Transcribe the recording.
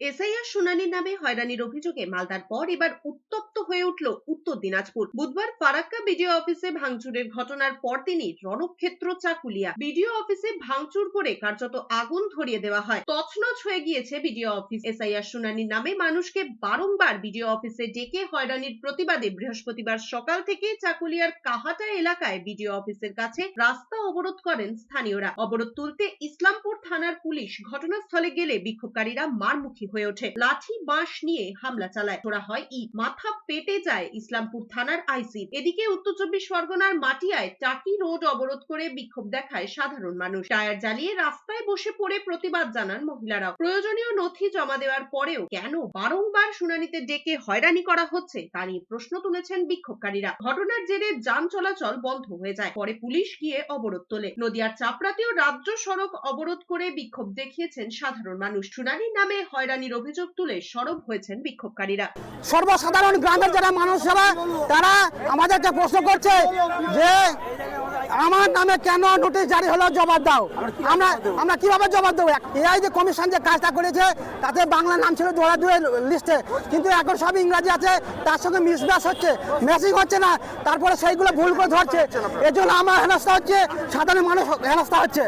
SIR শুনানির নামে হয়রানির অভিযোগে মালদার পর এবার উত্তপ্ত হয়ে উঠল উত্তর দিনাজপুর। বুধবার ফারাক্কা বিডিও অফিসে ভাঙচুরের ঘটনার পরদিনই রণক্ষেত্র চাকুলিয়া। বিডিও অফিসে ভাঙচুর করে কার্যত আগুন ধরিয়ে দেওয়া হয়। তছনছ হয়ে গিয়েছে বিডিও অফিস। এসআইআর শুনানির নামে মানুষকে বারংবার বিডিও অফিসে ডেকে হয়রানির প্রতিবাদে বৃহস্পতিবার সকাল থেকে চাকুলিয়ার কাহাটা এলাকায় বিডিও অফিসের কাছে রাস্তা অবরোধ করেন স্থানীয়রা। অবরোধ তুলতে ইসলামপুর থানার পুলিশ ঘটনাস্থলে গেলে বিক্ষোভকারীরা মারমুখী হয়ে ওঠে। লাঠি বাঁশ নিয়ে হামলা চালায়, ছোড়া হয় ইট, মাথা পেটে যায় ইসলামপুর থানার আইসি। এদিকে উত্তর চব্বিশ পরগনার মাটিয়ায় টাকি রোড অবরোধ করে বিক্ষোভ দেখায় সাধারণ মানুষ। টায়ার জ্বালিয়ে রাস্তায় বসে পড়ে প্রতিবাদ জানান মহিলারাও। প্রয়োজনীয় নথি জমা দেওয়ার পরেও কেন বারংবার শুনানিতে ডেকে হয়রানি করা হচ্ছে তা নিয়ে প্রশ্ন তুলেছেন বিক্ষোভকারীরা। ঘটনার জেরে যান চলাচল বন্ধ হয়ে যায়। পরে পুলিশ গিয়ে অবরোধ তোলে। নদিয়ার চাপড়াতেও রাজ্য সড়ক অবরোধ করে বিক্ষোভ দেখিয়েছেন সাধারণ মানুষ। শুনানির নামে হয়রানির অভিযোগ তুলে সরব হয়েছেন বিক্ষোভকারীরা। সর্বসাধারণ গ্রামের যারা মানুষরা তারা আমাদেরকে প্রশ্ন করছে যে আমার নামে কেন নোটিশ জারি হলো, জবাব দাও। আমরা কিভাবে জবাব দেবো? এই যে কমিশন যে কাজটা করেছে তাতে বাংলা নাম ছিল দৌড়াদৌড়ের লিস্টে, কিন্তু এখন সব ইংরাজি আছে, তার সঙ্গে মিসম্যাচ হচ্ছে, ম্যাচিং হচ্ছে না, তারপরে সেইগুলো ভুল করে ধরছে। এর জন্য আমার হেনস্থা হচ্ছে, সাধারণ মানুষ হেনস্থা হচ্ছে।